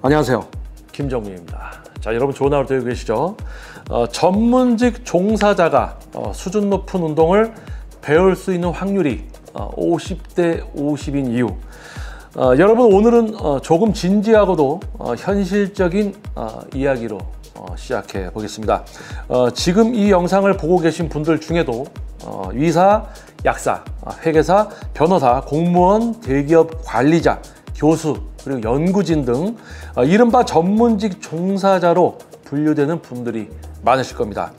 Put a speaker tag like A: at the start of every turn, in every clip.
A: 안녕하세요, 김정민입니다. 자, 여러분 좋은 하루 되고 계시죠? 전문직 종사자가 수준 높은 운동을 배울 수 있는 확률이 50대 50인 이유. 여러분, 오늘은 조금 진지하고도 현실적인 이야기로 시작해 보겠습니다. 지금 이 영상을 보고 계신 분들 중에도 의사, 약사, 회계사, 변호사, 공무원, 대기업 관리자, 교수, 그리고 연구진 등 이른바 전문직 종사자로 분류되는 분들이 많으실 겁니다.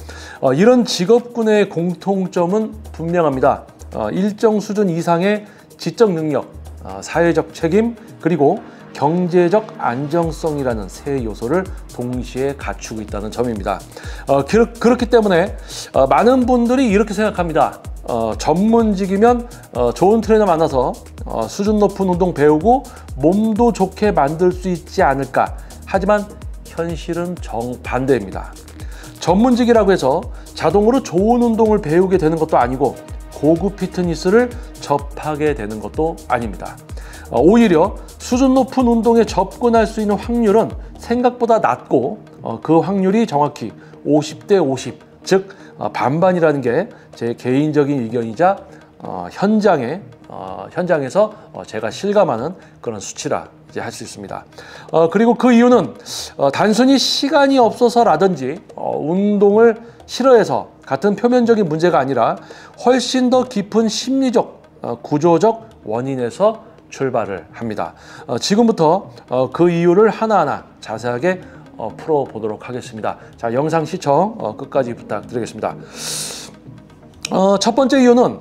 A: 이런 직업군의 공통점은 분명합니다. 일정 수준 이상의 지적 능력, 사회적 책임, 그리고 경제적 안정성이라는 세 요소를 동시에 갖추고 있다는 점입니다. 그렇기 때문에 많은 분들이 이렇게 생각합니다. 전문직이면 좋은 트레이너 만나서 수준 높은 운동 배우고 몸도 좋게 만들 수 있지 않을까. 하지만 현실은 정반대입니다. 전문직이라고 해서 자동으로 좋은 운동을 배우게 되는 것도 아니고 고급 피트니스를 접하게 되는 것도 아닙니다. 오히려 수준 높은 운동에 접근할 수 있는 확률은 생각보다 낮고 그 확률이 정확히 50대 50, 즉 반반이라는 게 제 개인적인 의견이자 현장에서 제가 실감하는 그런 수치라 이제 할 수 있습니다. 그리고 그 이유는 단순히 시간이 없어서라든지 운동을 싫어해서 같은 표면적인 문제가 아니라 훨씬 더 깊은 심리적, 구조적 원인에서 출발을 합니다. 지금부터 그 이유를 하나하나 자세하게 풀어보도록 하겠습니다. 자, 영상 시청 끝까지 부탁드리겠습니다. 첫 번째 이유는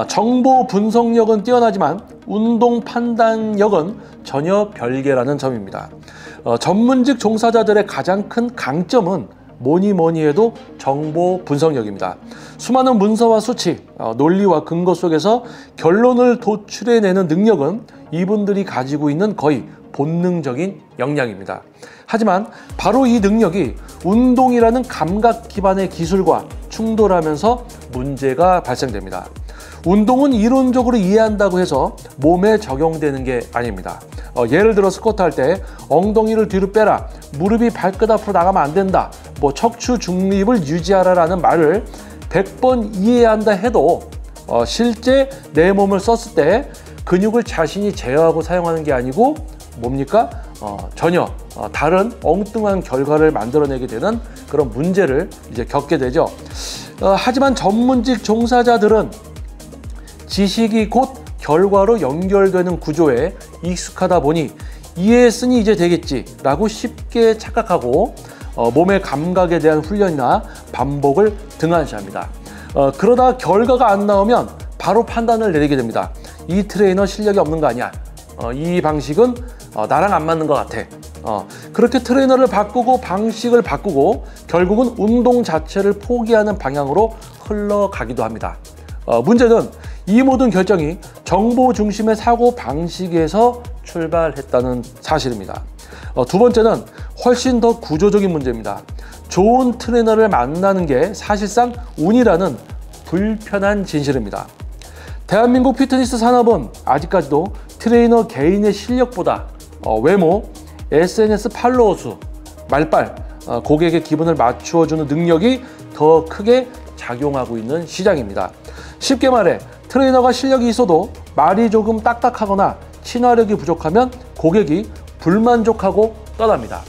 A: 정보 분석력은 뛰어나지만 운동 판단력은 전혀 별개라는 점입니다. 전문직 종사자들의 가장 큰 강점은 뭐니 해도 정보 분석력입니다. 수많은 문서와 수치, 논리와 근거 속에서 결론을 도출해내는 능력은 이분들이 가지고 있는 거의 본능적인 역량입니다. 하지만 바로 이 능력이 운동이라는 감각 기반의 기술과 충돌하면서 문제가 발생됩니다. 운동은 이론적으로 이해한다고 해서 몸에 적용되는 게 아닙니다. 예를 들어 스쿼트 할 때 엉덩이를 뒤로 빼라, 무릎이 발끝 앞으로 나가면 안 된다, 척추 중립을 유지하라라는 말을 100번 이해해야 한다 해도 실제 내 몸을 썼을 때 근육을 자신이 제어하고 사용하는 게 아니고 뭡니까? 전혀 다른 엉뚱한 결과를 만들어내게 되는 그런 문제를 이제 겪게 되죠. 하지만 전문직 종사자들은 지식이 곧 결과로 연결되는 구조에 익숙하다 보니 이해했으니 이제 되겠지 라고 쉽게 착각하고 몸의 감각에 대한 훈련이나 반복을 등한시합니다. 그러다 결과가 안 나오면 바로 판단을 내리게 됩니다. 이 트레이너 실력이 없는 거 아니야? 이 방식은 나랑 안 맞는 것 같아. 그렇게 트레이너를 바꾸고 방식을 바꾸고 결국은 운동 자체를 포기하는 방향으로 흘러가기도 합니다. 문제는 이 모든 결정이 정보 중심의 사고 방식에서 출발했다는 사실입니다. 두 번째는 훨씬 더 구조적인 문제입니다. 좋은 트레이너를 만나는 게 사실상 운이라는 불편한 진실입니다. 대한민국 피트니스 산업은 아직까지도 트레이너 개인의 실력보다 외모, SNS 팔로워 수, 말빨, 고객의 기분을 맞추어주는 능력이 더 크게 작용하고 있는 시장입니다. 쉽게 말해 트레이너가 실력이 있어도 말이 조금 딱딱하거나 친화력이 부족하면 고객이 불만족하고 떠납니다.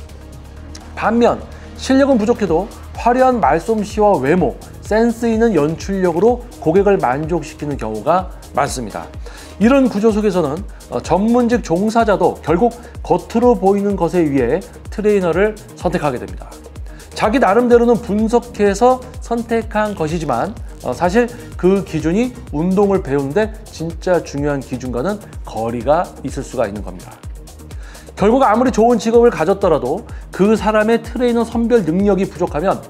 A: 반면 실력은 부족해도 화려한 말솜씨와 외모, 센스 있는 연출력으로 고객을 만족시키는 경우가 많습니다. 이런 구조 속에서는 전문직 종사자도 결국 겉으로 보이는 것에 의해 트레이너를 선택하게 됩니다. 자기 나름대로는 분석해서 선택한 것이지만 사실 그 기준이 운동을 배우는데 진짜 중요한 기준과는 거리가 있을 수가 있는 겁니다. 결국 아무리 좋은 직업을 가졌더라도 그 사람의 트레이너 선별 능력이 부족하면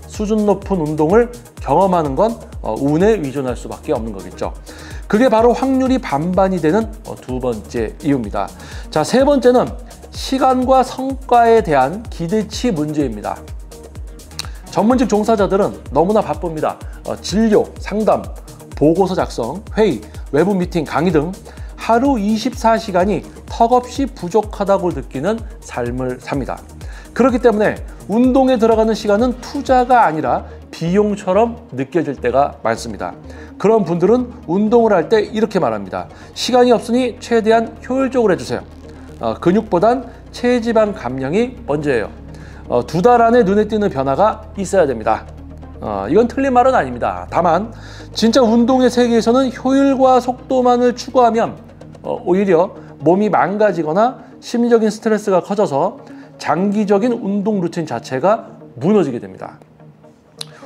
A: 수준 높은 운동을 경험하는 건 운에 의존할 수밖에 없는 거겠죠. 그게 바로 확률이 반반이 되는 두 번째 이유입니다. 자, 세 번째는 시간과 성과에 대한 기대치 문제입니다. 전문직 종사자들은 너무나 바쁩니다. 진료, 상담, 보고서 작성, 회의, 외부 미팅, 강의 등 하루 24시간이 턱없이 부족하다고 느끼는 삶을 삽니다. 그렇기 때문에 운동에 들어가는 시간은 투자가 아니라 비용처럼 느껴질 때가 많습니다. 그런 분들은 운동을 할 때 이렇게 말합니다. 시간이 없으니 최대한 효율적으로 해주세요. 근육보단 체지방 감량이 먼저예요. 2달 안에 눈에 띄는 변화가 있어야 됩니다. 이건 틀린 말은 아닙니다. 다만 진짜 운동의 세계에서는 효율과 속도만을 추구하면 오히려 몸이 망가지거나 심리적인 스트레스가 커져서 장기적인 운동 루틴 자체가 무너지게 됩니다.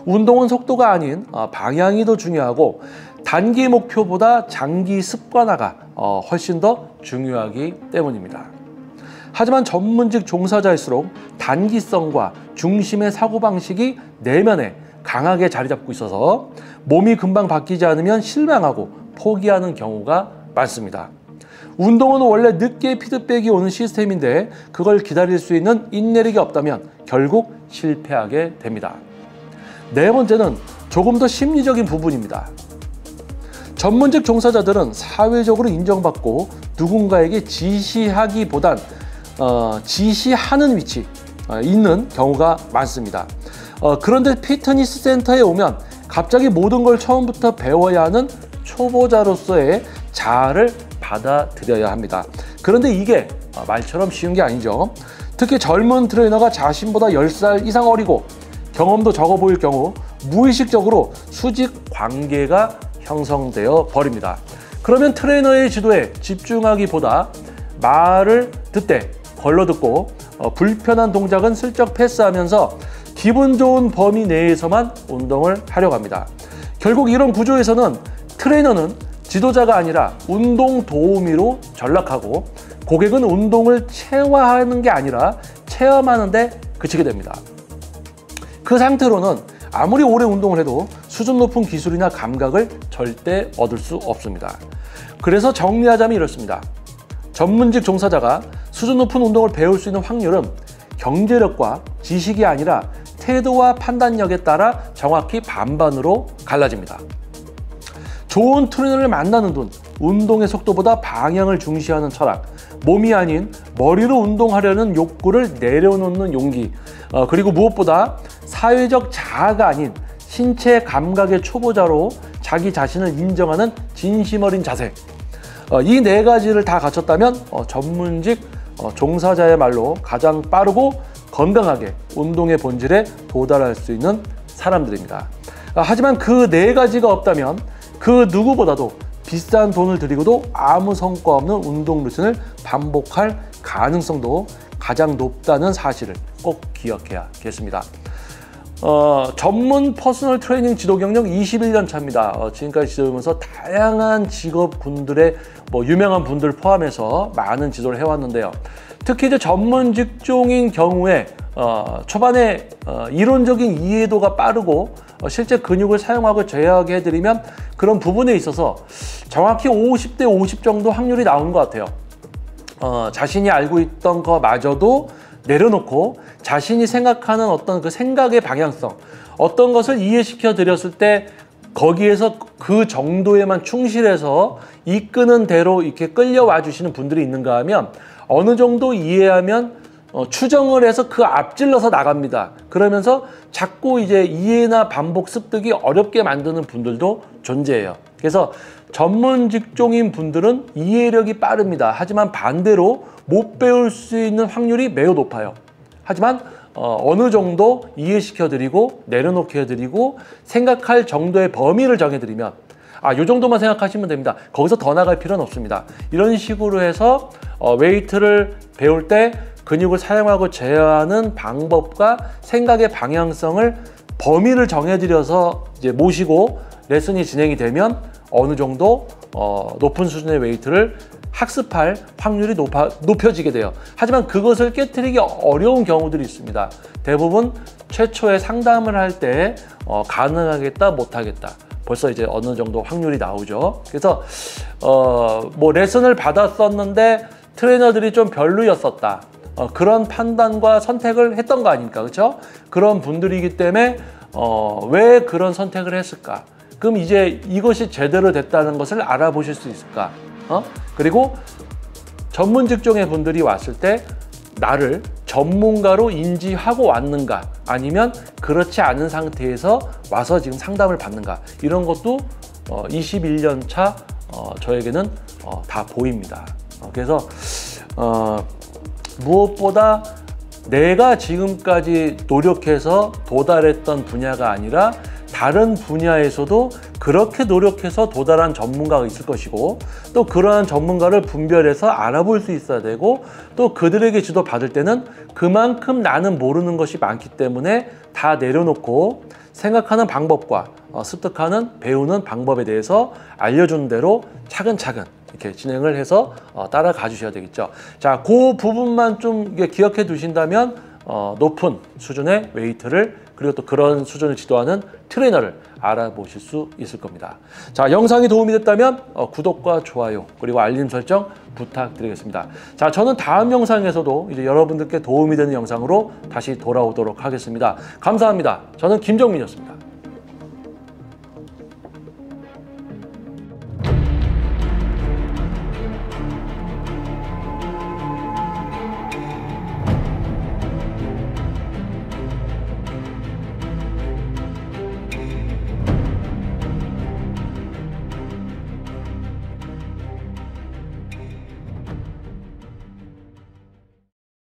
A: 운동은 속도가 아닌 방향이 더 중요하고 단기 목표보다 장기 습관화가 훨씬 더 중요하기 때문입니다. 하지만 전문직 종사자일수록 단기성과 중심의 사고방식이 내면에 강하게 자리 잡고 있어서 몸이 금방 바뀌지 않으면 실망하고 포기하는 경우가 많습니다. 운동은 원래 늦게 피드백이 오는 시스템인데 그걸 기다릴 수 있는 인내력이 없다면 결국 실패하게 됩니다. 네 번째는 조금 더 심리적인 부분입니다. 전문직 종사자들은 사회적으로 인정받고 누군가에게 지시하기보단 지시하는 위치에 있는 경우가 많습니다. 그런데 피트니스 센터에 오면 갑자기 모든 걸 처음부터 배워야 하는 초보자로서의 자아를 받아들여야 합니다. 그런데 이게 말처럼 쉬운 게 아니죠. 특히 젊은 트레이너가 자신보다 10살 이상 어리고 경험도 적어 보일 경우 무의식적으로 수직 관계가 형성되어 버립니다. 그러면 트레이너의 지도에 집중하기보다 말을 듣되 걸러듣고 불편한 동작은 슬쩍 패스하면서 기분 좋은 범위 내에서만 운동을 하려고 합니다. 결국 이런 구조에서는 트레이너는 지도자가 아니라 운동 도우미로 전락하고 고객은 운동을 체화하는 게 아니라 체험하는 데 그치게 됩니다. 그 상태로는 아무리 오래 운동을 해도 수준 높은 기술이나 감각을 절대 얻을 수 없습니다. 그래서 정리하자면 이렇습니다. 전문직 종사자가 수준 높은 운동을 배울 수 있는 확률은 경제력과 지식이 아니라 태도와 판단력에 따라 정확히 반반으로 갈라집니다. 좋은 트레이너를 만나는 돈, 운동의 속도보다 방향을 중시하는 철학, 몸이 아닌 머리로 운동하려는 욕구를 내려놓는 용기, 그리고 무엇보다 사회적 자아가 아닌 신체 감각의 초보자로 자기 자신을 인정하는 진심 어린 자세, 이 네 가지를 다 갖췄다면 전문직 종사자야말로 가장 빠르고 건강하게 운동의 본질에 도달할 수 있는 사람들입니다. 하지만 그 네 가지가 없다면 그 누구보다도 비싼 돈을 들이고도 아무 성과 없는 운동 루틴을 반복할 가능성도 가장 높다는 사실을 꼭 기억해야겠습니다. 전문 퍼스널 트레이닝 지도 경력 21년 차입니다. 지금까지 지도하면서 다양한 직업군들의 유명한 분들 포함해서 많은 지도를 해왔는데요. 특히 이제 전문 직종인 경우에 초반에 이론적인 이해도가 빠르고 실제 근육을 사용하고 제어하게 해드리면 그런 부분에 있어서 정확히 50대 50 정도 확률이 나오는 것 같아요. 자신이 알고 있던 거마저도 내려놓고 자신이 생각하는 어떤 그 생각의 방향성, 어떤 것을 이해시켜 드렸을 때 거기에서 그 정도에만 충실해서 이끄는 대로 이렇게 끌려와 주시는 분들이 있는가 하면 어느 정도 이해하면 추정을 해서 그 앞질러서 나갑니다. 그러면서 자꾸 이제 이해나 반복 습득이 어렵게 만드는 분들도 존재해요. 그래서 전문 직종인 분들은 이해력이 빠릅니다. 하지만 반대로 못 배울 수 있는 확률이 매우 높아요. 하지만 어느 정도 이해시켜 드리고 내려놓게 해드리고 생각할 정도의 범위를 정해드리면 요 정도만 생각하시면 됩니다. 거기서 더 나갈 필요는 없습니다. 이런 식으로 해서 웨이트를 배울 때 근육을 사용하고 제어하는 방법과 생각의 방향성을 범위를 정해드려서 이제 모시고 레슨이 진행이 되면 어느 정도 높은 수준의 웨이트를 학습할 확률이 높여지게 돼요. 하지만 그것을 깨트리기 어려운 경우들이 있습니다. 대부분 최초에 상담을 할 때 가능하겠다, 못하겠다. 벌써 이제 어느 정도 확률이 나오죠. 그래서 레슨을 받았었는데 트레이너들이 좀 별로였었다. 그런 판단과 선택을 했던 거 아닙니까? 그렇죠? 그런 분들이기 때문에 왜 그런 선택을 했을까? 그럼 이제 이것이 제대로 됐다는 것을 알아보실 수 있을까? 그리고 전문 직종의 분들이 왔을 때 나를 전문가로 인지하고 왔는가, 아니면 그렇지 않은 상태에서 와서 지금 상담을 받는가, 이런 것도 21년 차 저에게는 다 보입니다. 그래서 무엇보다 내가 지금까지 노력해서 도달했던 분야가 아니라 다른 분야에서도 그렇게 노력해서 도달한 전문가가 있을 것이고, 또 그러한 전문가를 분별해서 알아볼 수 있어야 되고, 또 그들에게 지도 받을 때는 그만큼 나는 모르는 것이 많기 때문에 다 내려놓고 생각하는 방법과 습득하는, 배우는 방법에 대해서 알려주는 대로 차근차근 이렇게 진행을 해서 따라가 주셔야 되겠죠. 자, 그 부분만 좀 기억해 두신다면 높은 수준의 웨이트를, 그리고 또 그런 수준을 지도하는 트레이너를 알아보실 수 있을 겁니다. 자, 영상이 도움이 됐다면 구독과 좋아요, 그리고 알림 설정 부탁드리겠습니다. 자, 저는 다음 영상에서도 이제 여러분들께 도움이 되는 영상으로 다시 돌아오도록 하겠습니다. 감사합니다. 저는 김정민이었습니다.